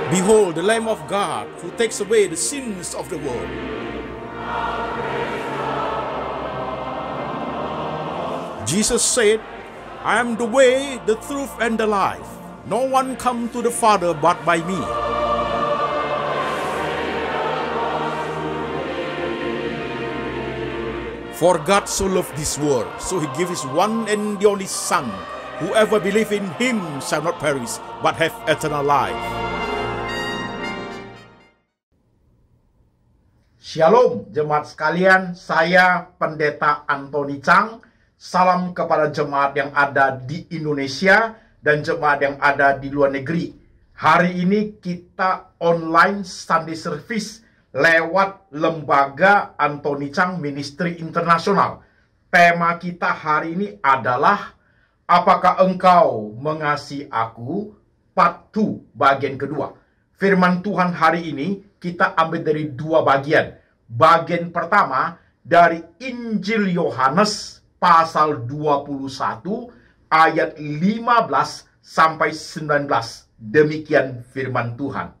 Behold, the Lamb of God who takes away the sins of the world. Jesus said, I am the way, the truth, and the life. No one comes to the Father but by me. For God so loved this world, so he gave his one and the only Son. Whoever believes in him shall not perish, but have eternal life. Shalom jemaat sekalian, saya Pendeta Antoni Chang. Salam kepada jemaat yang ada di Indonesia dan jemaat yang ada di luar negeri. Hari ini kita online Sunday Service lewat lembaga Antoni Chang Ministry Internasional. Tema kita hari ini adalah apakah engkau mengasihi aku? Part 2, bagian kedua. Firman Tuhan hari ini kita ambil dari dua bagian. Bagian pertama dari Injil Yohanes pasal 21 ayat 15 sampai 19. Demikian firman Tuhan.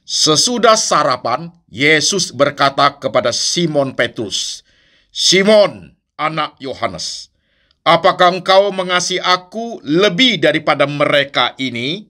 Sesudah sarapan, Yesus berkata kepada Simon Petrus, Simon, anak Yohanes, apakah engkau mengasihi aku lebih daripada mereka ini?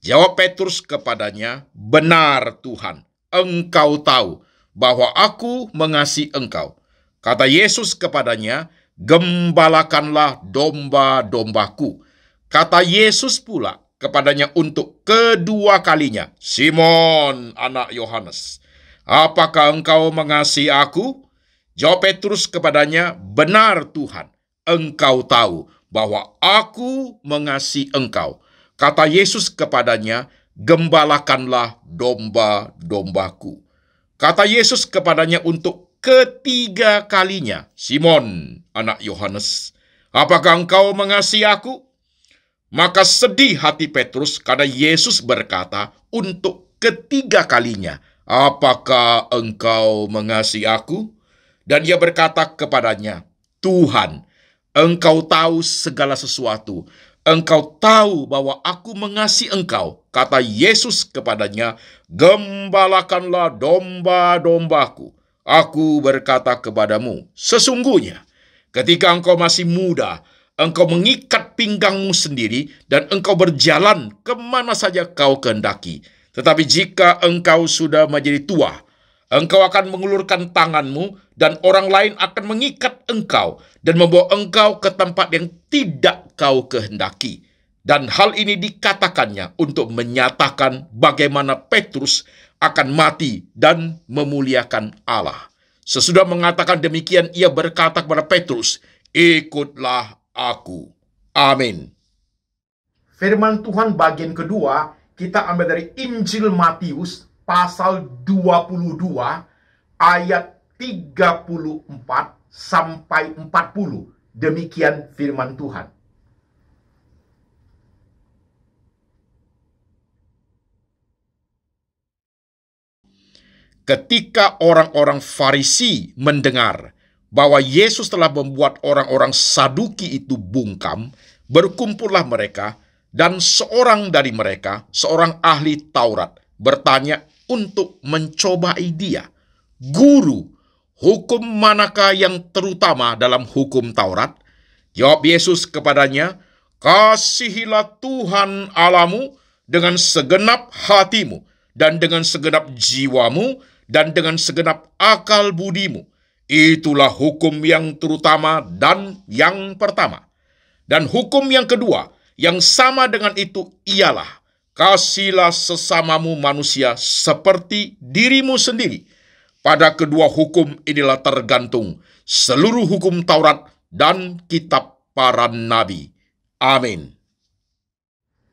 Jawab Petrus kepadanya, benar Tuhan, engkau tahu bahwa aku mengasihi engkau. Kata Yesus kepadanya, gembalakanlah domba-dombaku. Kata Yesus pula kepadanya untuk kedua kalinya, Simon, anak Yohanes, apakah engkau mengasihi aku? Jawab Petrus kepadanya, benar Tuhan, engkau tahu bahwa aku mengasihi engkau. Kata Yesus kepadanya, gembalakanlah domba-dombaku. Kata Yesus kepadanya untuk ketiga kalinya, Simon, anak Yohanes, apakah engkau mengasihi aku? Maka sedih hati Petrus karena Yesus berkata untuk ketiga kalinya, apakah engkau mengasihi aku? Dan ia berkata kepadanya, Tuhan, engkau tahu segala sesuatu. Engkau tahu bahwa aku mengasihi engkau. Kata Yesus kepadanya, gembalakanlah domba-dombaku. Aku berkata kepadamu, sesungguhnya ketika engkau masih muda, engkau mengikat pinggangmu sendiri dan engkau berjalan kemana saja kau kehendaki. Tetapi jika engkau sudah menjadi tua, engkau akan mengulurkan tanganmu dan orang lain akan mengikat engkau dan membawa engkau ke tempat yang tidak kau kehendaki. Dan hal ini dikatakannya untuk menyatakan bagaimana Petrus akan mati dan memuliakan Allah. Sesudah mengatakan demikian, ia berkata kepada Petrus, ikutlah aku. Amin. Firman Tuhan bagian kedua kita ambil dari Injil Matius pasal 22 ayat 34 sampai 40. Demikian firman Tuhan. Ketika orang-orang Farisi mendengar bahwa Yesus telah membuat orang-orang Saduki itu bungkam, berkumpullah mereka, dan seorang dari mereka, seorang ahli Taurat, bertanya untuk mencobai dia, Guru, hukum manakah yang terutama dalam hukum Taurat? Jawab Yesus kepadanya, kasihilah Tuhan Allahmu dengan segenap hatimu, dan dengan segenap jiwamu, dan dengan segenap akal budimu. Itulah hukum yang terutama dan yang pertama. Dan hukum yang kedua, yang sama dengan itu ialah, kasihilah sesamamu manusia seperti dirimu sendiri. Pada kedua hukum inilah tergantung seluruh hukum Taurat dan kitab para nabi. Amin.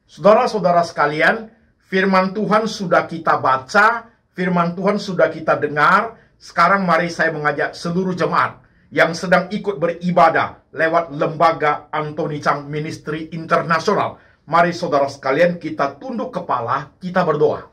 Saudara-saudara sekalian, firman Tuhan sudah kita baca, firman Tuhan sudah kita dengar. Sekarang mari saya mengajak seluruh jemaat yang sedang ikut beribadah lewat lembaga Antoni Chang Ministry Internasional. Mari saudara sekalian kita tunduk kepala, kita berdoa.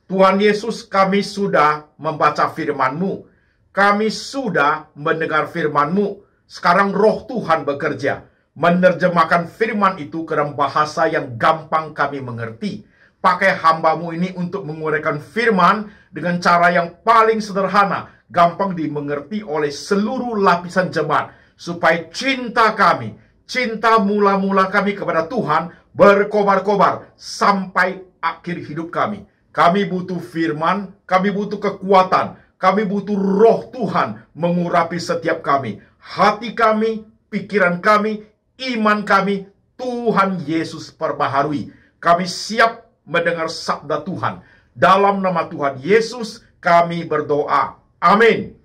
Tuhan Yesus, kami sudah membaca firman-Mu. Kami sudah mendengar firman-Mu. Sekarang roh Tuhan bekerja, menerjemahkan firman itu ke dalam bahasa yang gampang kami mengerti. Pakai hambamu ini untuk menguraikan firman dengan cara yang paling sederhana, gampang dimengerti oleh seluruh lapisan jemaat, supaya cinta kami, cinta mula-mula kami kepada Tuhan berkobar-kobar sampai akhir hidup kami. Kami butuh firman, kami butuh kekuatan, kami butuh roh Tuhan mengurapi setiap kami. Hati kami, pikiran kami, iman kami, Tuhan Yesus perbaharui. Kami siap mendengar sabda Tuhan. Dalam nama Tuhan Yesus kami berdoa. Amin.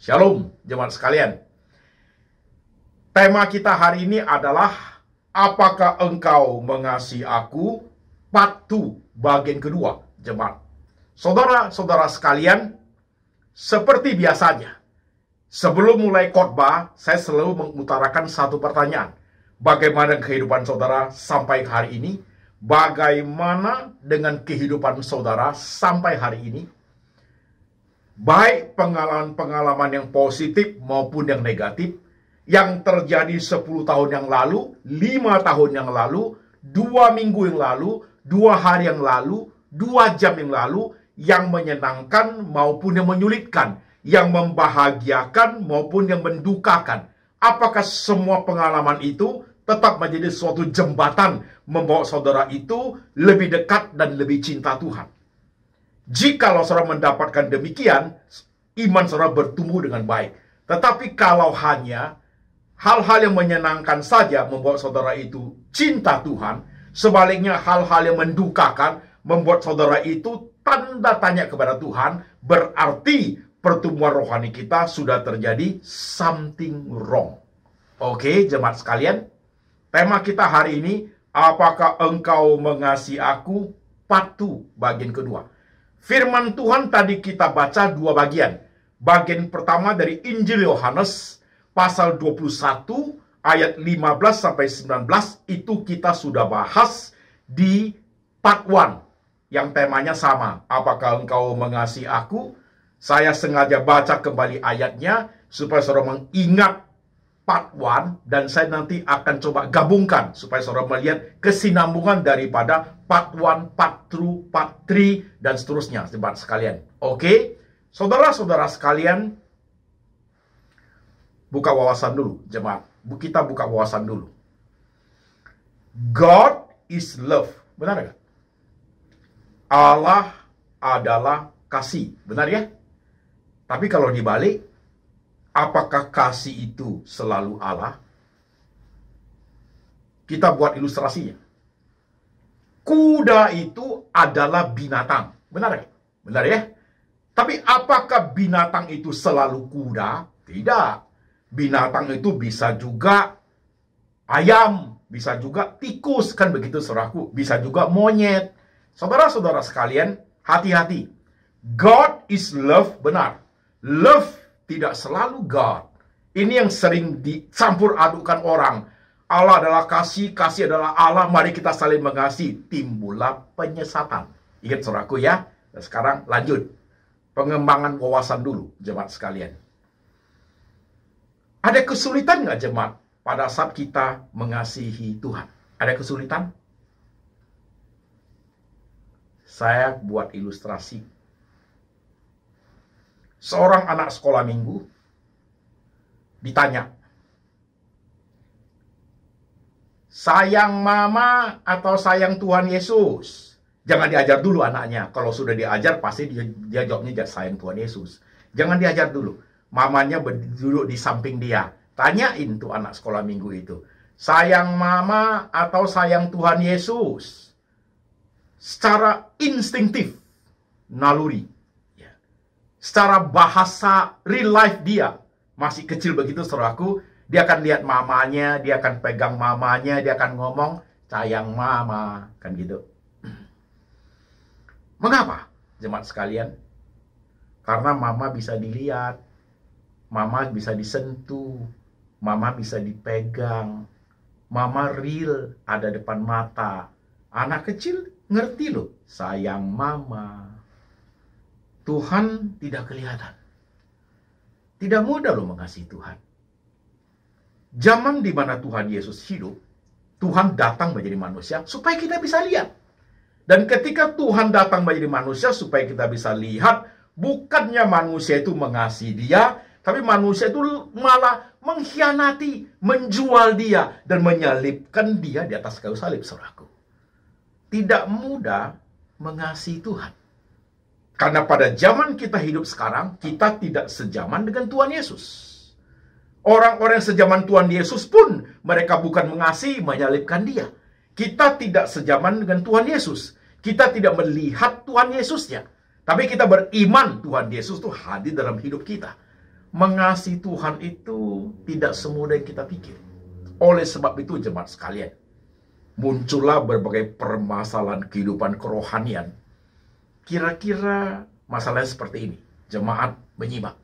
Shalom jemaat sekalian. Tema kita hari ini adalah apakah engkau mengasihi aku? Part 2 bagian kedua jemaat. Saudara-saudara sekalian, seperti biasanya, sebelum mulai khotbah, saya selalu mengutarakan satu pertanyaan. Bagaimana kehidupan saudara sampai hari ini? Bagaimana dengan kehidupan saudara sampai hari ini? Baik pengalaman-pengalaman yang positif maupun yang negatif, yang terjadi 10 tahun yang lalu, 5 tahun yang lalu, 2 minggu yang lalu, 2 hari yang lalu, 2 jam yang lalu, yang menyenangkan maupun yang menyulitkan, yang membahagiakan maupun yang mendukakan. Apakah semua pengalaman itu tetap menjadi suatu jembatan membawa saudara itu lebih dekat dan lebih cinta Tuhan? Jikalau saudara mendapatkan demikian, iman saudara bertumbuh dengan baik. Tetapi kalau hanya hal-hal yang menyenangkan saja membuat saudara itu cinta Tuhan, sebaliknya hal-hal yang mendukakan membuat saudara itu tanda tanya kepada Tuhan, berarti pertumbuhan rohani kita sudah terjadi something wrong. Oke, jemaat sekalian, tema kita hari ini, apakah engkau mengasihi aku? Part 2 bagian kedua. Firman Tuhan tadi kita baca 2 bagian. Bagian pertama dari Injil Yohanes pasal 21 ayat 15 sampai 19 itu kita sudah bahas di part 1 yang temanya sama. Apakah engkau mengasihi aku? Saya sengaja baca kembali ayatnya supaya saudara mengingat part 1 dan saya nanti akan coba gabungkan supaya saudara melihat kesinambungan daripada part 1, part 2, part 3 dan seterusnya jemaat sekalian. Oke? Saudara-saudara sekalian, buka wawasan dulu jemaat. Kita buka wawasan dulu. God is love. Benar nggak? Allah adalah kasih. Benar ya? Tapi kalau dibalik, apakah kasih itu selalu Allah? Kita buat ilustrasinya. Kuda itu adalah binatang. Benar nggak? Benar ya? Tapi apakah binatang itu selalu kuda? Tidak. Binatang itu bisa juga ayam, bisa juga tikus, kan begitu saudaraku, bisa juga monyet. Saudara-saudara sekalian, hati-hati. God is love, benar. Love tidak selalu God. Ini yang sering dicampur adukan orang. Allah adalah kasih, kasih adalah Allah, mari kita saling mengasihi. Timbullah penyesatan. Ingat saudaraku ya. Dan sekarang lanjut. Pengembangan wawasan dulu, jemaat sekalian. Ada kesulitan nggak jemaat pada saat kita mengasihi Tuhan? Ada kesulitan? Saya buat ilustrasi. Seorang anak sekolah minggu ditanya, sayang mama atau sayang Tuhan Yesus? Jangan diajar dulu anaknya. Kalau sudah diajar pasti dia jawabnya sayang Tuhan Yesus. Jangan diajar dulu. Mamanya duduk di samping dia. Tanyain tuh anak sekolah minggu itu. Sayang mama atau sayang Tuhan Yesus? Secara instinktif, naluri. Ya. Secara bahasa real life dia. Masih kecil begitu saudaraku. Dia akan lihat mamanya, dia akan pegang mamanya, dia akan ngomong, sayang mama. Kan gitu. Mengapa jemaat sekalian? Karena mama bisa dilihat. Mama bisa disentuh, mama bisa dipegang, mama real ada depan mata. Anak kecil ngerti loh, sayang mama. Tuhan tidak kelihatan. Tidak mudah loh mengasihi Tuhan. Zaman di mana Tuhan Yesus hidup, Tuhan datang menjadi manusia supaya kita bisa lihat. Dan ketika Tuhan datang menjadi manusia supaya kita bisa lihat, bukannya manusia itu mengasihi dia, tapi manusia itu malah mengkhianati, menjual dia, dan menyalibkan dia di atas kayu salib, saudaraku. Tidak mudah mengasihi Tuhan. Karena pada zaman kita hidup sekarang, kita tidak sejaman dengan Tuhan Yesus. Orang-orang sejaman Tuhan Yesus pun mereka bukan mengasihi, menyalibkan dia. Kita tidak sejaman dengan Tuhan Yesus. Kita tidak melihat Tuhan Yesusnya. Tapi kita beriman Tuhan Yesus itu hadir dalam hidup kita. Mengasihi Tuhan itu tidak semudah yang kita pikir. Oleh sebab itu jemaat sekalian, muncullah berbagai permasalahan kehidupan kerohanian. Kira-kira masalahnya seperti ini. Jemaat menyimak.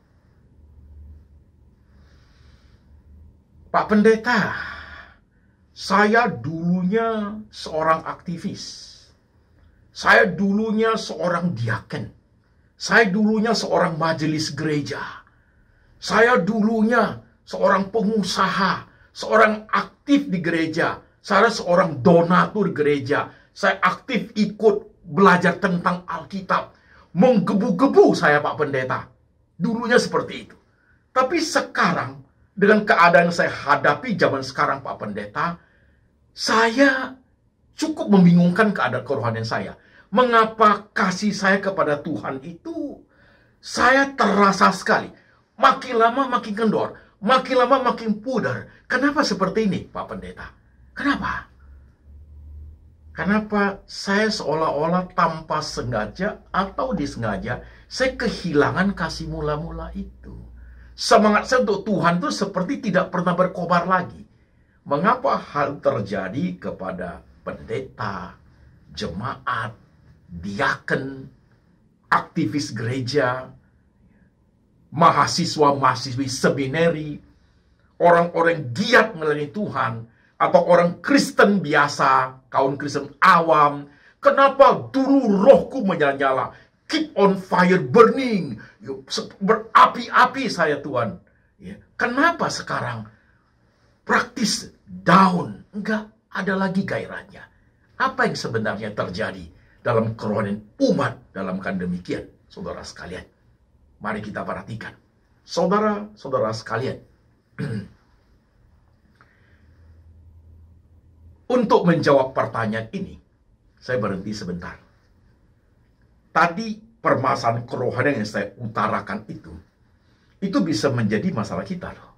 Pak Pendeta, saya dulunya seorang aktivis. Saya dulunya seorang diaken. Saya dulunya seorang majelis gereja. Saya dulunya seorang pengusaha, seorang aktif di gereja. Saya seorang donatur gereja. Saya aktif ikut belajar tentang Alkitab. Menggebu-gebu saya, Pak Pendeta. Dulunya seperti itu. Tapi sekarang, dengan keadaan yang saya hadapi zaman sekarang, Pak Pendeta, saya cukup membingungkan keadaan kerohanian saya. Mengapa kasih saya kepada Tuhan itu, saya terasa sekali. Makin lama makin kendor, makin lama makin pudar. Kenapa seperti ini, Pak Pendeta? Kenapa? Kenapa saya seolah-olah tanpa sengaja atau disengaja, saya kehilangan kasih mula-mula itu. Semangat saya untuk Tuhan itu seperti tidak pernah berkobar lagi. Mengapa hal terjadi kepada pendeta, jemaat, diaken, aktivis gereja, mahasiswa-mahasiswi seminari, orang-orang giat melayani Tuhan, atau orang Kristen biasa, kaum Kristen awam? Kenapa dulu rohku menyala-nyala? Keep on fire burning. Berapi-api saya, Tuhan. Ya. Kenapa sekarang praktis down? Enggak ada lagi gairahnya. Apa yang sebenarnya terjadi dalam kerohanian umat dalam keadaan demikian, saudara sekalian? Mari kita perhatikan. Saudara-saudara sekalian. Untuk menjawab pertanyaan ini, saya berhenti sebentar. Tadi permasalahan kerohanian yang saya utarakan itu bisa menjadi masalah kita loh.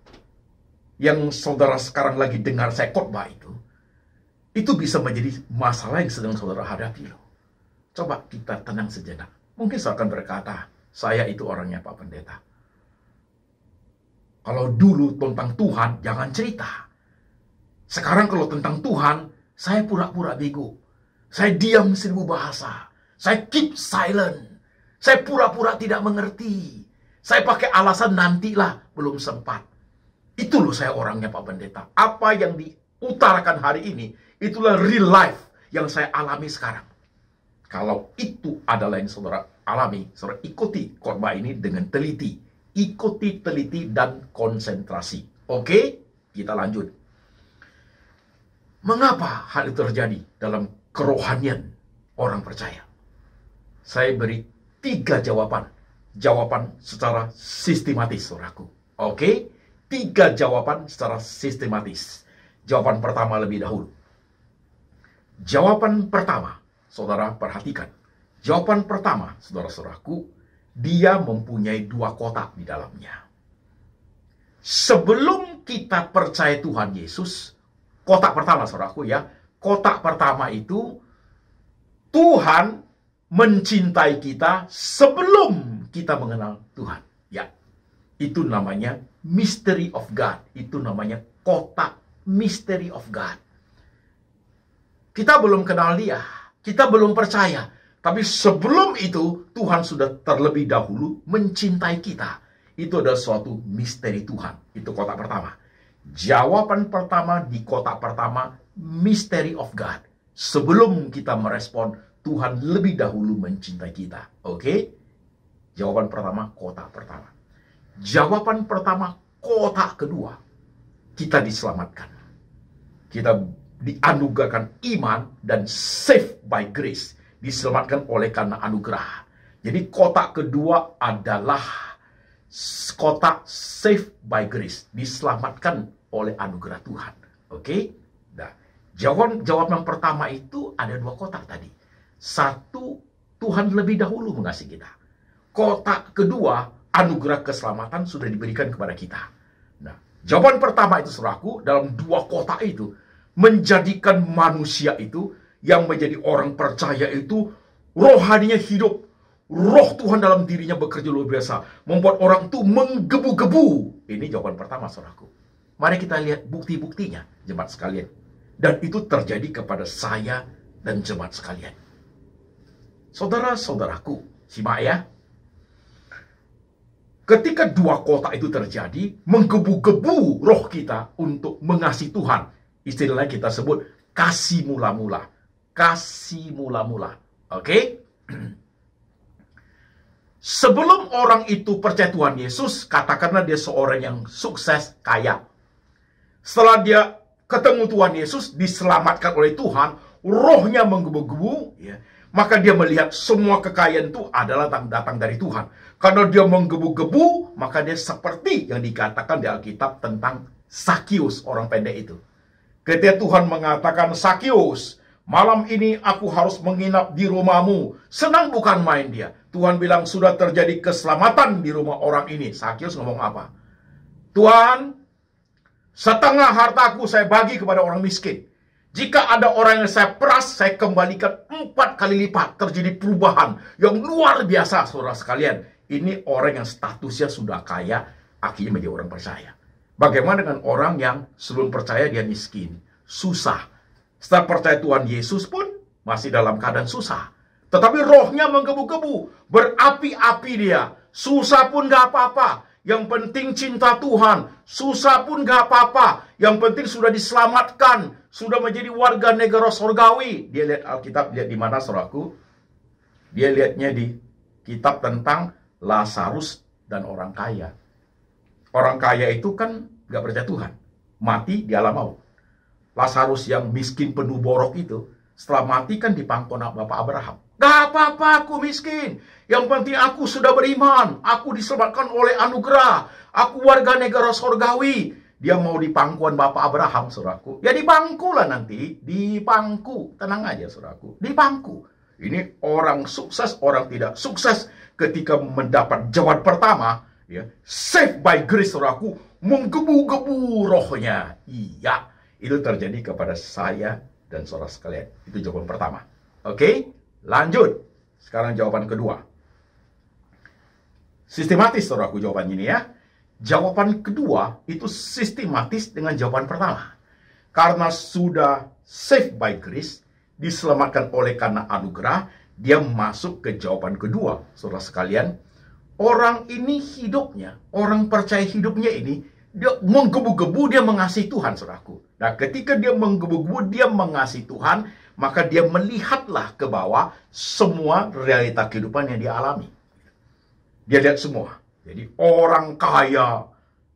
Yang saudara sekarang lagi dengar saya khotbah itu bisa menjadi masalah yang sedang saudara hadapi loh. Coba kita tenang sejenak. Mungkin saya akan berkata, saya itu orangnya Pak Pendeta. Kalau dulu tentang Tuhan, jangan cerita. Sekarang kalau tentang Tuhan, saya pura-pura bego. Saya diam 1000 bahasa. Saya keep silent. Saya pura-pura tidak mengerti. Saya pakai alasan nantilah, belum sempat. Itu loh saya orangnya Pak Pendeta. Apa yang diutarakan hari ini, itulah real life yang saya alami sekarang. Kalau itu adalah yang saudara alami, saudara ikuti khotbah ini dengan teliti. Ikuti, teliti, dan konsentrasi. Oke? Kita lanjut. Mengapa hal itu terjadi dalam kerohanian orang percaya? Saya beri 3 jawaban. Jawaban secara sistematis, saudaraku. Oke? 3 jawaban secara sistematis. Jawaban pertama lebih dahulu. Jawaban pertama, saudara perhatikan. Jawaban pertama, saudara-saudaraku, dia mempunyai 2 kotak di dalamnya. Sebelum kita percaya Tuhan Yesus, kotak pertama, saudaraku ya, kotak pertama itu Tuhan mencintai kita sebelum kita mengenal Tuhan. Ya, itu namanya mystery of God. Itu namanya kotak mystery of God. Kita belum kenal dia, kita belum percaya. Tapi sebelum itu, Tuhan sudah terlebih dahulu mencintai kita. Itu adalah suatu misteri Tuhan. Itu kotak pertama. Jawaban pertama di kotak pertama, mystery of God. Sebelum kita merespon, Tuhan lebih dahulu mencintai kita. Oke? Jawaban pertama, kotak pertama. Jawaban pertama, kotak kedua. kita diselamatkan. Kita dianugerahkan iman dan saved by grace. Diselamatkan oleh karena anugerah. Jadi kotak kedua adalah kotak saved by grace. Diselamatkan oleh anugerah Tuhan. Oke? Nah, jawaban pertama itu ada dua kotak tadi. Satu, Tuhan lebih dahulu mengasihi kita. Kotak kedua, anugerah keselamatan sudah diberikan kepada kita. Nah, jawaban pertama itu saudaraku, dalam dua kotak itu, menjadikan manusia itu, yang menjadi orang percaya itu, rohaninya hidup. Roh Tuhan dalam dirinya bekerja luar biasa. Membuat orang itu menggebu-gebu. Ini jawaban pertama saudaraku. Mari kita lihat bukti-buktinya, jemaat sekalian. Dan itu terjadi kepada saya dan jemaat sekalian. Saudara-saudaraku, simak ya. Ketika dua kotak itu terjadi, menggebu-gebu roh kita untuk mengasihi Tuhan. Istilahnya kita sebut kasih mula-mula. Kasih mula-mula. Oke? Sebelum orang itu percaya Tuhan Yesus, katakanlah dia seorang yang sukses, kaya. Setelah dia ketemu Tuhan Yesus, diselamatkan oleh Tuhan, rohnya menggebu-gebu, ya, maka dia melihat semua kekayaan itu adalah datang dari Tuhan. Karena dia menggebu-gebu, maka dia seperti yang dikatakan di Alkitab tentang Sakius, orang pendek itu. Ketika Tuhan mengatakan, Sakius, malam ini aku harus menginap di rumahmu. Senang bukan main dia. Tuhan bilang sudah terjadi keselamatan di rumah orang ini. Sakius ngomong apa? Tuhan, setengah hartaku saya bagi kepada orang miskin. Jika ada orang yang saya peras, saya kembalikan 4 kali lipat. Terjadi perubahan yang luar biasa, saudara sekalian. Ini orang yang statusnya sudah kaya, akhirnya menjadi orang percaya. Bagaimana dengan orang yang sebelum percaya dia miskin, susah. Setelah percaya Tuhan Yesus pun masih dalam keadaan susah. Tetapi rohnya menggebu-gebu, berapi-api dia. Susah pun gak apa-apa. Yang penting cinta Tuhan. Susah pun gak apa-apa. Yang penting sudah diselamatkan. Sudah menjadi warga negara sorgawi. Dia lihat Alkitab, lihat di mana saudaraku? Dia lihatnya di kitab tentang Lazarus dan orang kaya. Orang kaya itu kan gak percaya Tuhan. Mati di alam maut. Lazarus yang miskin penuh borok itu, setelah mati kan dipangkon Bapak Abraham. Gak apa-apa aku miskin. Yang penting aku sudah beriman. Aku diselamatkan oleh anugerah. Aku warga negara sorgawi. Dia mau di pangkuan Bapak Abraham, saudaraku. Ya di pangku lah nanti. Di pangku. Tenang aja, saudaraku. Di pangku. Ini orang sukses, orang tidak sukses. Ketika mendapat jawaban pertama, ya, saved by grace, saudaraku, menggebu-gebu rohnya. Iya, itu terjadi kepada saya dan saudara sekalian. Itu jawaban pertama. Oke, lanjut. Sekarang jawaban kedua. Sistematis, saudaraku, jawaban ini ya. Jawaban kedua itu sistematis dengan jawaban pertama. Karena sudah saved by grace, diselamatkan oleh karena anugerah, dia masuk ke jawaban kedua, saudara sekalian. Orang ini hidupnya, orang percaya hidupnya ini, dia menggebu-gebu, dia mengasihi Tuhan, saudaraku. Nah, ketika dia menggebu-gebu, dia mengasihi Tuhan, maka dia melihatlah ke bawah semua realita kehidupan yang dia alami. Dia lihat semua. Jadi orang kaya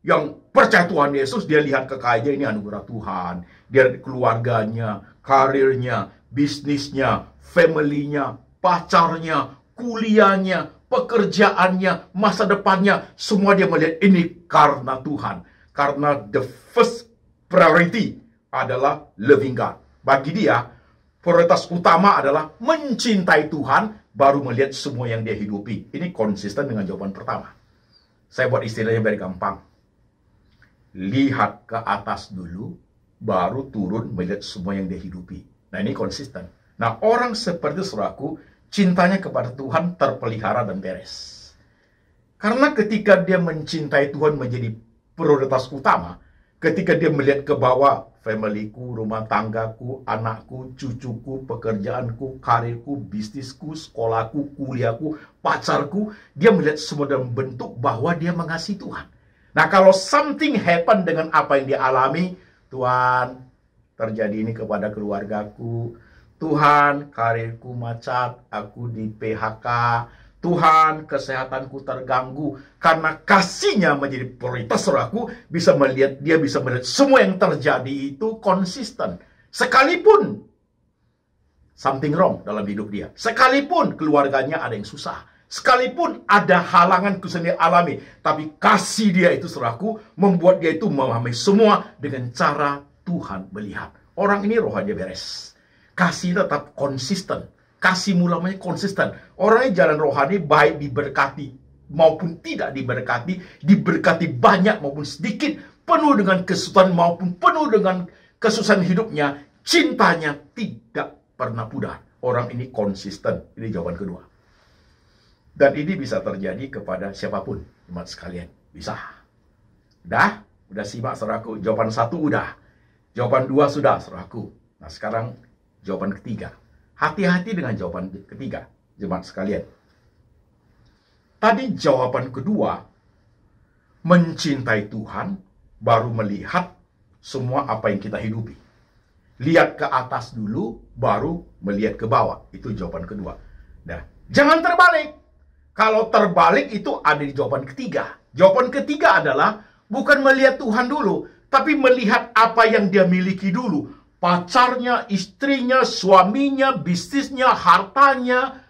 yang percaya Tuhan Yesus, dia lihat kekayaan ini anugerah Tuhan. Dia lihat keluarganya, karirnya, bisnisnya, family-nya, pacarnya, kuliahnya, pekerjaannya, masa depannya. Semua dia melihat ini karena Tuhan. Karena the first priority adalah loving God. Bagi dia, prioritas utama adalah mencintai Tuhan, baru melihat semua yang dia hidupi. Ini konsisten dengan jawaban pertama. Saya buat istilahnya biar gampang. Lihat ke atas dulu, baru turun melihat semua yang dia hidupi. Nah, ini konsisten. Nah, orang seperti saudaraku, cintanya kepada Tuhan terpelihara dan beres. Karena ketika dia mencintai Tuhan menjadi prioritas utama, ketika dia melihat ke bawah, familyku, rumah tanggaku, anakku, cucuku, pekerjaanku, karirku, bisnisku, sekolahku, kuliahku, pacarku, dia melihat semua dalam bentuk bahwa dia mengasihi Tuhan. Nah, kalau something happen dengan apa yang dia alami, Tuhan, terjadi ini kepada keluargaku, Tuhan, karirku macet, aku di PHK, Tuhan, kesehatanku terganggu, karena kasihnya menjadi prioritas, saudaraku, dia bisa melihat semua yang terjadi itu konsisten. Sekalipun something wrong dalam hidup dia, sekalipun keluarganya ada yang susah, sekalipun ada halangan sendiri alami, tapi kasih dia itu, saudaraku, membuat dia itu memahami semua dengan cara Tuhan melihat. Orang ini rohanya beres. Kasih tetap konsisten. Kasih mulamanya konsisten. Orangnya jalan rohani baik diberkati maupun tidak diberkati. Diberkati banyak maupun sedikit. Penuh dengan kesusahan maupun penuh dengan kesusahan hidupnya. Cintanya tidak pernah pudar. Orang ini konsisten. Ini jawaban kedua. Dan ini bisa terjadi kepada siapapun, jemaat sekalian. Bisa. Udah simak, saudaraku. Jawaban 1 udah. Jawaban 2 sudah, saudaraku. Nah, sekarang jawaban ketiga. Hati-hati dengan jawaban ketiga, jemaat sekalian. Tadi jawaban kedua, mencintai Tuhan, baru melihat semua apa yang kita hidupi. Lihat ke atas dulu, baru melihat ke bawah. Itu jawaban kedua. Nah, jangan terbalik. Kalau terbalik itu ada di jawaban ketiga. Jawaban ketiga adalah bukan melihat Tuhan dulu, tapi melihat apa yang dia miliki dulu. Pacarnya, istrinya, suaminya, bisnisnya, hartanya,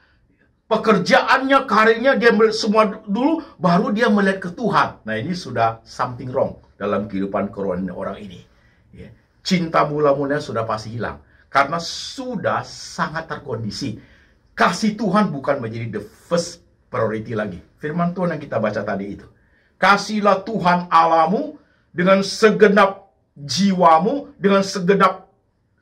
pekerjaannya, karirnya, dia melihat semua dulu, baru dia melihat ke Tuhan. Nah, ini sudah something wrong dalam kehidupan kerohanian orang ini. Ya. Cinta mula-mulanya sudah pasti hilang, karena sudah sangat terkondisi. Kasih Tuhan bukan menjadi the first priority lagi. Firman Tuhan yang kita baca tadi itu. Kasihlah Tuhan Allahmu dengan segenap jiwamu, dengan segenap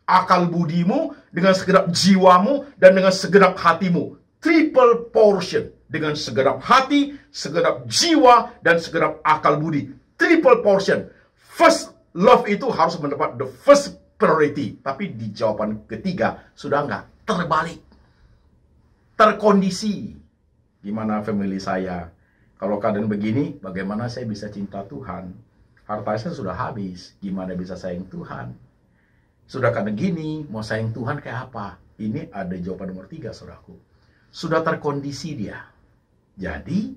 akal budimu, dengan segenap jiwamu, dan dengan segenap hatimu. Triple portion. Dengan segenap hati, segenap jiwa, dan segenap akal budi. Triple portion. First love itu harus mendapat the first priority. Tapi di jawaban ketiga, sudah enggak. Terbalik. Terkondisi. Gimana family saya? Kalau keadaan begini, bagaimana saya bisa cinta Tuhan? Harta saya sudah habis. Gimana bisa sayang Tuhan? Sudah karena gini, mau sayang Tuhan kayak apa? Ini ada jawaban nomor 3, saudaraku. Sudah terkondisi dia. Jadi,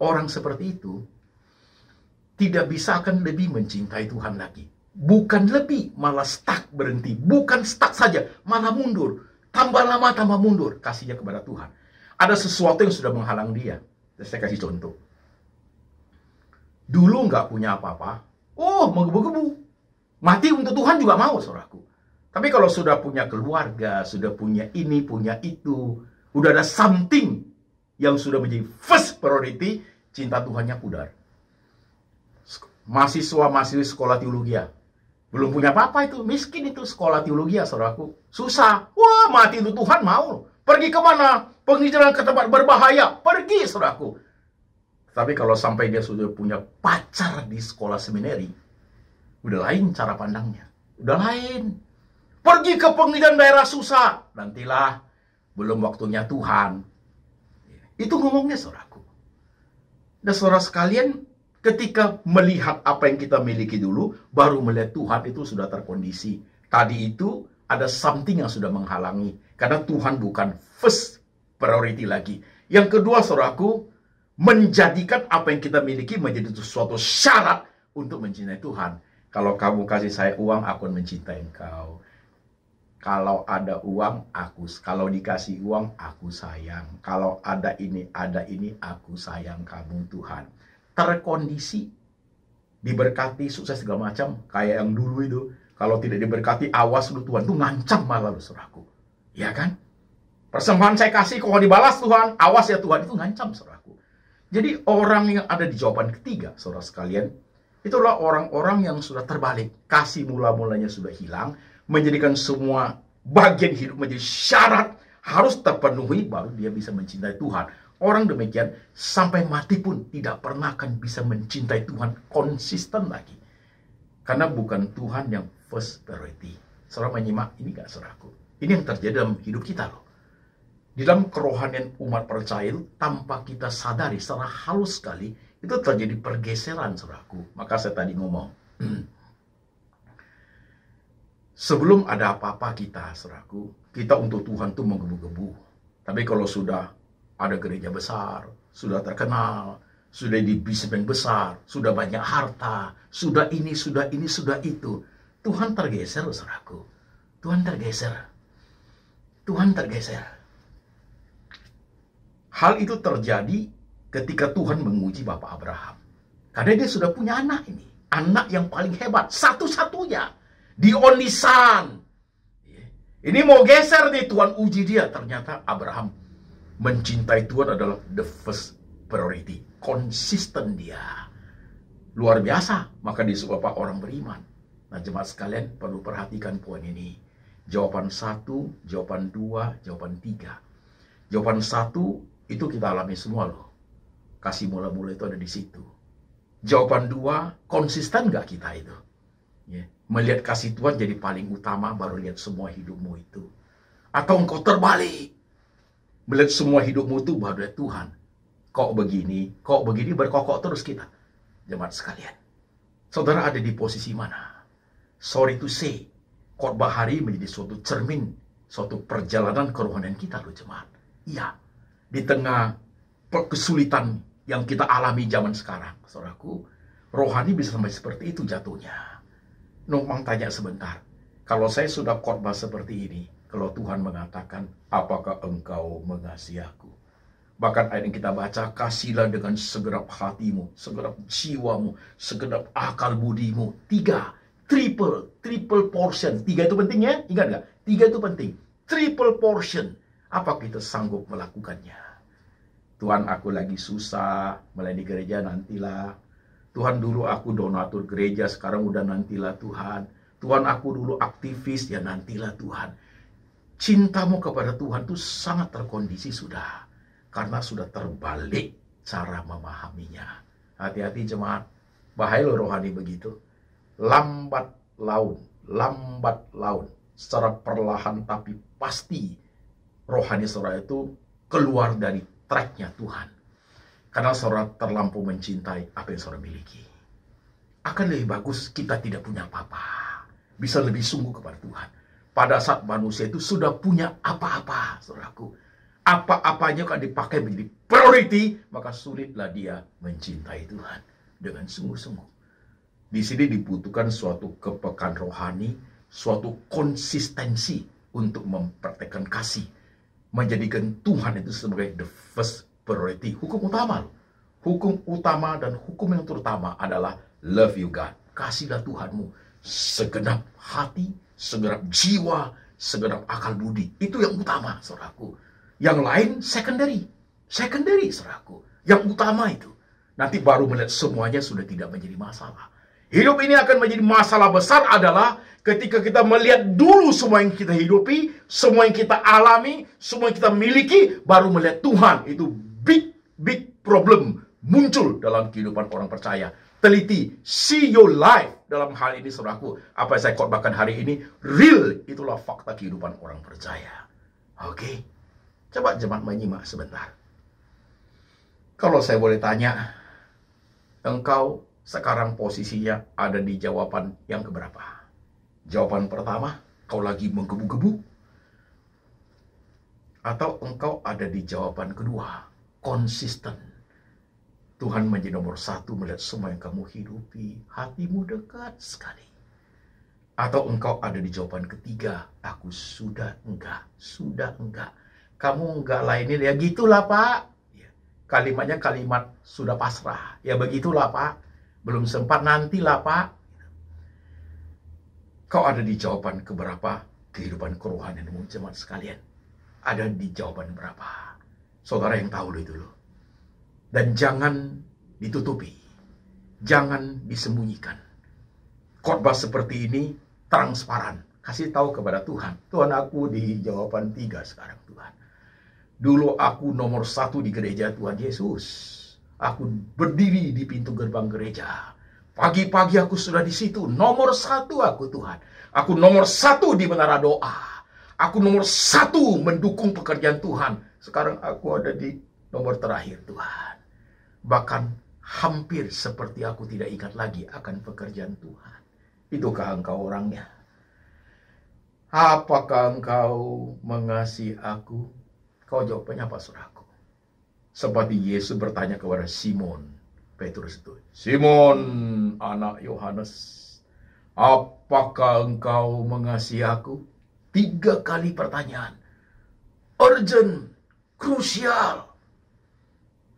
orang seperti itu tidak bisa akan lebih mencintai Tuhan lagi. Bukan lebih, malah stuck, berhenti. Bukan stuck saja, malah mundur. Tambah lama, tambah mundur kasihnya kepada Tuhan. Ada sesuatu yang sudah menghalang dia. Saya kasih contoh. Dulu nggak punya apa-apa, menggebu-gebu. Mati untuk Tuhan juga mau, saudaraku. Tapi kalau sudah punya keluarga, sudah punya ini, punya itu, udah ada something yang sudah menjadi first priority, cinta Tuhannya pudar. Mahasiswa sekolah teologi, belum punya apa-apa itu, miskin itu sekolah teologi, saudaraku. Susah. Wah, mati untuk Tuhan mau. Pergi kemana? Penghijraan ke tempat berbahaya. Pergi, saudaraku. Tapi kalau sampai dia sudah punya pacar di sekolah seminari, udah lain cara pandangnya. Udah lain. Pergi ke penghijraan daerah susah. Nantilah, belum waktunya Tuhan. Itu ngomongnya, saudaraku. Dan saudara sekalian, ketika melihat apa yang kita miliki dulu, baru melihat Tuhan, itu sudah terkondisi. Tadi itu ada something yang sudah menghalangi. Karena Tuhan bukan first priority lagi. Yang kedua, saudaraku, menjadikan apa yang kita miliki menjadi sesuatu syarat untuk mencintai Tuhan. Kalau kamu kasih saya uang, aku akan mencintai engkau. Kalau ada uang, kalau dikasih uang, aku sayang. Kalau ada ini, aku sayang kamu, Tuhan. Terkondisi, diberkati, sukses segala macam. Kayak yang dulu itu. Kalau tidak diberkati, awas lu Tuhan. Itu ngancam malah lu, saudaraku. Ya kan? Persembahan saya kasih, kalau dibalas Tuhan, awas ya Tuhan. Itu ngancam, saudaraku. Jadi orang yang ada di jawaban ketiga, saudara sekalian, itulah orang-orang yang sudah terbalik. Kasih mula-mulanya sudah hilang. Menjadikan semua bagian hidup menjadi syarat harus terpenuhi, baru dia bisa mencintai Tuhan. Orang demikian sampai mati pun tidak pernah akan bisa mencintai Tuhan konsisten lagi. Karena bukan Tuhan yang first priority. Saudara menyimak ini gak, saudaraku? Ini yang terjadi dalam hidup kita loh. Di dalam kerohanian umat percaya itu, tanpa kita sadari secara halus sekali, itu terjadi pergeseran, saudaraku. Maka saya tadi ngomong, sebelum ada apa-apa kita, saudaraku, kita untuk Tuhan tuh menggebu-gebu. Tapi kalau sudah ada gereja besar, sudah terkenal, sudah di bisnismen besar, sudah banyak harta, sudah ini, sudah ini, sudah itu. Tuhan tergeser, saudaraku. Tuhan tergeser. Tuhan tergeser. Hal itu terjadi ketika Tuhan menguji Bapak Abraham. Karena dia sudah punya anak ini. Anak yang paling hebat. Satu-satunya. The only son. Ini mau geser nih, Tuhan uji dia. Ternyata Abraham mencintai Tuhan adalah the first priority. Konsisten dia. Luar biasa. Maka disebut Bapak orang beriman. Nah, jemaat sekalian perlu perhatikan poin ini. Jawaban 1, jawaban 2, jawaban 3. Jawaban 1 itu kita alami semua loh. Kasih mula-mula itu ada di situ. Jawaban 2, konsisten nggak kita itu? Ya. Melihat kasih Tuhan jadi paling utama, baru lihat semua hidupmu itu. Atau engkau terbalik. Melihat semua hidupmu itu, baru lihat Tuhan. Kok begini, berkokok terus kita. Jemaat sekalian. Saudara ada di posisi mana? Sorry to say, khotbah hari menjadi suatu cermin, suatu perjalanan kerohanian kita loh jemaat. Iya, di tengah kesulitan yang kita alami zaman sekarang, saudaraku, rohani bisa sampai seperti itu jatuhnya. Numpang tanya sebentar, kalau saya sudah khotbah seperti ini, kalau Tuhan mengatakan, apakah engkau mengasihi aku? Bahkan ayat yang kita baca, kasihlah dengan segenap hatimu, segenap jiwamu, segenap akal budimu. 3, triple portion. 3 itu penting ya, ingat nggak? 3 itu penting. Triple portion. Apa kita sanggup melakukannya? Tuhan, aku lagi susah melayani gereja, nantilah. Tuhan, dulu aku donatur gereja, sekarang udah nantilah Tuhan. Tuhan, aku dulu aktivis, ya nantilah Tuhan. Cintamu kepada Tuhan itu sangat terkondisi sudah. Karena sudah terbalik cara memahaminya. Hati-hati jemaat, bahaya loh rohani begitu. Lambat laun. Secara perlahan tapi pasti rohani saudara itu keluar dari tracknya Tuhan. Karena saudara terlampau mencintai apa yang saudara miliki. Akan lebih bagus kita tidak punya apa-apa. Bisa lebih sungguh kepada Tuhan. Pada saat manusia itu sudah punya apa-apa, saudaraku. Apa-apanya kalau dipakai menjadi priority, maka sulitlah dia mencintai Tuhan dengan sungguh-sungguh. Di sini dibutuhkan suatu kepekaan rohani, suatu konsistensi untuk mempraktekkan kasih. Menjadikan Tuhan itu sebagai the first priority. Hukum utama. Hukum utama dan hukum yang terutama adalah love you God. Kasihlah Tuhanmu segenap hati, segenap jiwa, segenap akal budi. Itu yang utama, saudaraku. Yang lain secondary. Secondary, saudaraku. Yang utama itu. Nanti baru melihat semuanya sudah tidak menjadi masalah. Hidup ini akan menjadi masalah besar adalah ketika kita melihat dulu semua yang kita hidupi, semua yang kita alami, semua yang kita miliki, baru melihat Tuhan. Itu big problem muncul dalam kehidupan orang percaya. Teliti, see your life dalam hal ini, saudaraku. Apa yang saya khotbahkan hari ini, real, itulah fakta kehidupan orang percaya. Oke, coba jemaat menyimak sebentar. Kalau saya boleh tanya, engkau sekarang posisinya ada di jawaban yang keberapa? Jawaban pertama, kau lagi menggebu-gebu? Atau engkau ada di jawaban kedua, konsisten? Tuhan menjadi nomor 1 melihat semua yang kamu hidupi, hatimu dekat sekali. Atau engkau ada di jawaban ketiga, aku sudah enggak. Kamu enggak lainin, ya gitulah Pak. Kalimatnya kalimat sudah pasrah. Ya begitulah Pak. Belum sempat, nantilah Pak. Kau ada di jawaban keberapa kehidupan kerohanianmu, jemaat sekalian? Ada di jawaban berapa? Saudara yang tahu itu loh. Dan jangan ditutupi. Jangan disembunyikan. Khotbah seperti ini transparan. Kasih tahu kepada Tuhan. Tuhan, aku di jawaban 3 sekarang Tuhan. Dulu aku nomor 1 di gereja Tuhan Yesus. Aku berdiri di pintu gerbang gereja. Pagi-pagi aku sudah di situ. Nomor 1 aku Tuhan. Aku nomor 1 di menara doa. Aku nomor 1 mendukung pekerjaan Tuhan. Sekarang aku ada di nomor terakhir Tuhan. Bahkan hampir seperti aku tidak ingat lagi akan pekerjaan Tuhan. Itukah engkau orangnya? Apakah engkau mengasihi aku? Kau jawabannya apa, saudaraku? Seperti Yesus bertanya kepada Simon Petrus itu, Simon anak Yohanes, apakah engkau mengasihi aku? 3 kali pertanyaan. Urgent, krusial.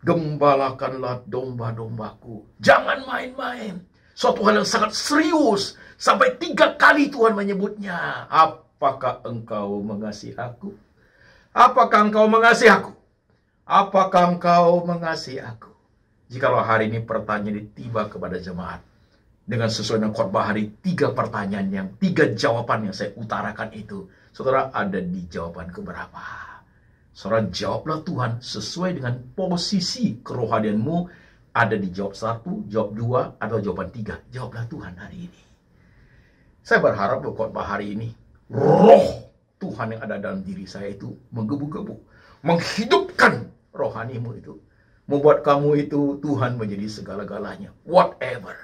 Gembalakanlah domba-dombaku. Jangan main-main. Suatu hal yang sangat serius. Sampai 3 kali Tuhan menyebutnya. Apakah engkau mengasihi aku? Apakah engkau mengasihi aku? Apakah engkau mengasihi aku? Jikalau hari ini pertanyaan ini tiba kepada jemaat, dengan sesuai dengan khotbah hari, 3 pertanyaan yang 3 jawaban yang saya utarakan itu, saudara ada di jawaban keberapa? Saudara jawablah Tuhan sesuai dengan posisi kerohanianmu, ada di jawab 1, jawab 2, atau jawaban 3. Jawablah Tuhan hari ini. Saya berharap bahwa khotbah hari ini, roh Tuhan yang ada dalam diri saya itu menggebu-gebu, menghidupkan rohanimu itu, membuat kamu itu Tuhan menjadi segala-galanya. Whatever.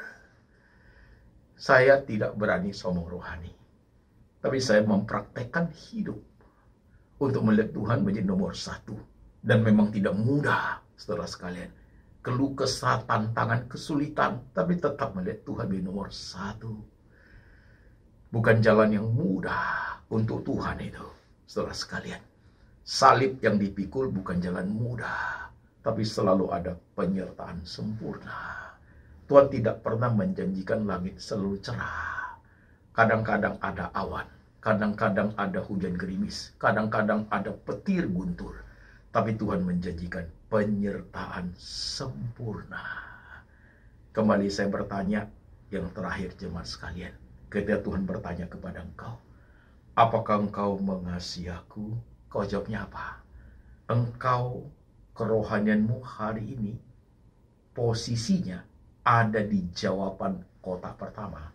Saya tidak berani sombong rohani, tapi saya mempraktekkan hidup untuk melihat Tuhan menjadi nomor 1. Dan memang tidak mudah, saudara sekalian. Keluh kesah, tantangan, kesulitan, tapi tetap melihat Tuhan menjadi nomor 1. Bukan jalan yang mudah untuk Tuhan itu, saudara sekalian. Salib yang dipikul bukan jalan mudah, tapi selalu ada penyertaan sempurna. Tuhan tidak pernah menjanjikan langit selalu cerah. Kadang-kadang ada awan, kadang-kadang ada hujan gerimis, kadang-kadang ada petir guntur. Tapi Tuhan menjanjikan penyertaan sempurna. Kembali saya bertanya, yang terakhir jemaat sekalian. Ketika Tuhan bertanya kepada engkau, apakah engkau mengasihi aku? Kau jawabnya apa? Engkau, kerohanianmu hari ini, posisinya ada di jawaban kotak pertama,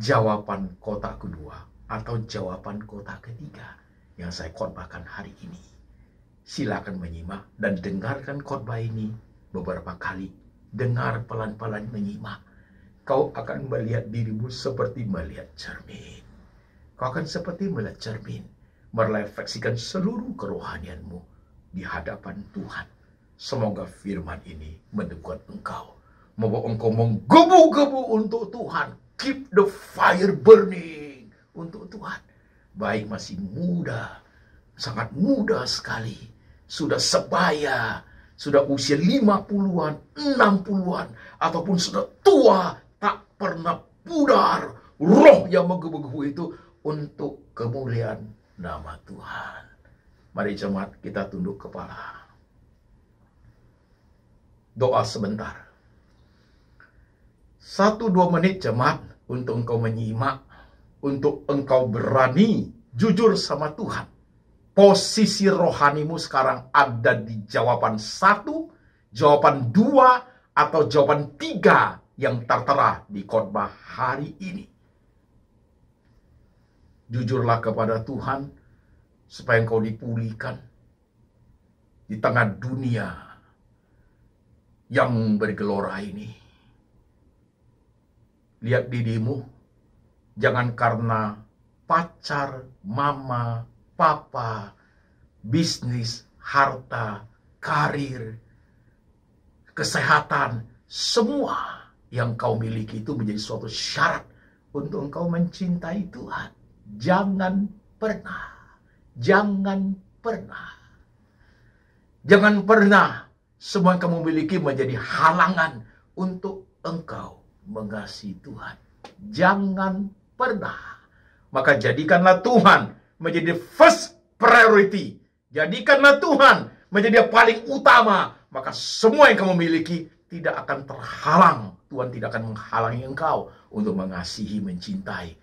jawaban kotak kedua, atau jawaban kotak ketiga yang saya khotbahkan hari ini. Silakan menyimak dan dengarkan khotbah ini beberapa kali. Dengar pelan-pelan, menyimak. Kau akan melihat dirimu seperti melihat cermin. Kau akan seperti melihat cermin, merefleksikan seluruh kerohanianmu di hadapan Tuhan. Semoga firman ini mendukung engkau, membawa engkau menggebu-gebu untuk Tuhan. Keep the fire burning untuk Tuhan. Baik masih muda, sangat muda sekali, sudah sebaya, sudah usia 50-an, 60-an, ataupun sudah tua, tak pernah pudar roh yang menggebu-gebu itu untuk kemuliaan nama Tuhan. Mari jemaat kita tunduk kepala. Doa sebentar. 1-2 menit jemaat untuk engkau menyimak, untuk engkau berani jujur sama Tuhan. Posisi rohanimu sekarang ada di jawaban 1, jawaban 2, atau jawaban 3 yang tertera di khotbah hari ini. Jujurlah kepada Tuhan supaya engkau dipulihkan di tengah dunia yang bergelora ini. Lihat dirimu, jangan karena pacar, mama, papa, bisnis, harta, karir, kesehatan, semua yang kau miliki itu menjadi suatu syarat untuk engkau mencintai Tuhan. Jangan pernah, jangan pernah semua yang kamu miliki menjadi halangan untuk engkau mengasihi Tuhan. Jangan pernah. Maka jadikanlah Tuhan menjadi first priority. Jadikanlah Tuhan menjadi yang paling utama. Maka semua yang kamu miliki tidak akan terhalang. Tuhan tidak akan menghalangi engkau untuk mengasihi, mencintai,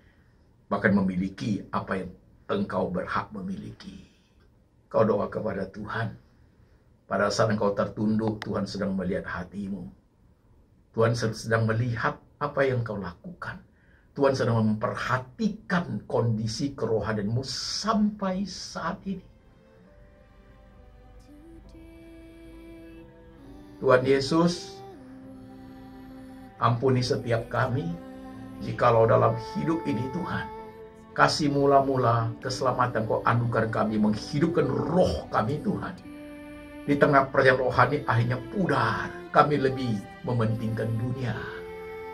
bahkan memiliki apa yang engkau berhak memiliki. Kau doa kepada Tuhan. Pada saat engkau tertunduk, Tuhan sedang melihat hatimu. Tuhan sedang melihat apa yang kau lakukan. Tuhan sedang memperhatikan kondisi kerohanianmu sampai saat ini. Tuhan Yesus, ampuni setiap kami, jikalau dalam hidup ini Tuhan, kasih mula-mula keselamatan kau anugerah kami, menghidupkan roh kami Tuhan. Di tengah perjalanan rohani akhirnya pudar. Kami lebih mementingkan dunia.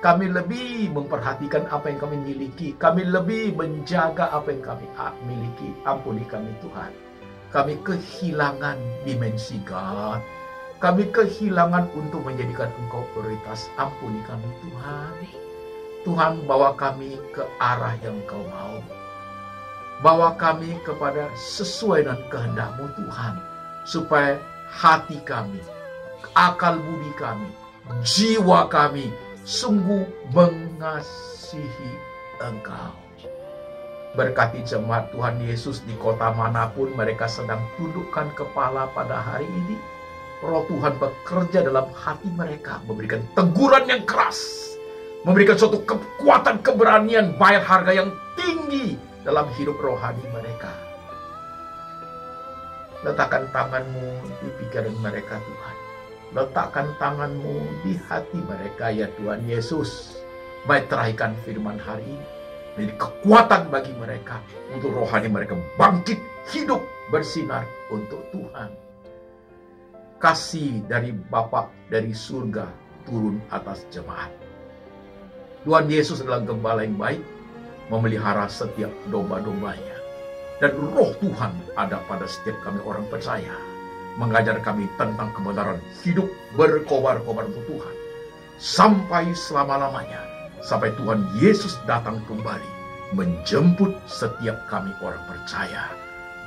Kami lebih memperhatikan apa yang kami miliki. Kami lebih menjaga apa yang kami miliki. Ampuni kami Tuhan. Kami kehilangan dimensi God. Kami kehilangan untuk menjadikan Engkau prioritas. Ampuni kami Tuhan. Tuhan, bawa kami ke arah yang Engkau mau. Bawa kami kepada sesuai dengan kehendak-Mu Tuhan. Supaya hati kami, akal budi kami, jiwa kami sungguh mengasihi Engkau. Berkati jemaat Tuhan Yesus di kota manapun mereka sedang tundukkan kepala pada hari ini. Roh Tuhan bekerja dalam hati mereka, memberikan teguran yang keras, memberikan suatu kekuatan, keberanian, bayar harga yang tinggi dalam hidup rohani mereka. Letakkan tangan-Mu di pikiran mereka Tuhan. Letakkan tangan-Mu di hati mereka ya Tuhan Yesus. Meteraikan firman hari ini. Menjadi kekuatan bagi mereka. Untuk rohani mereka bangkit, hidup, bersinar untuk Tuhan. Kasih dari Bapa dari surga turun atas jemaat. Tuhan Yesus adalah gembala yang baik. Memelihara setiap domba-dombanya. Dan roh Tuhan ada pada setiap kami orang percaya. Mengajar kami tentang kebenaran hidup berkobar-kobar untuk Tuhan. Sampai selama-lamanya. Sampai Tuhan Yesus datang kembali. Menjemput setiap kami orang percaya.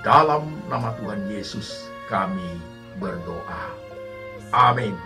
Dalam nama Tuhan Yesus kami berdoa. Amin.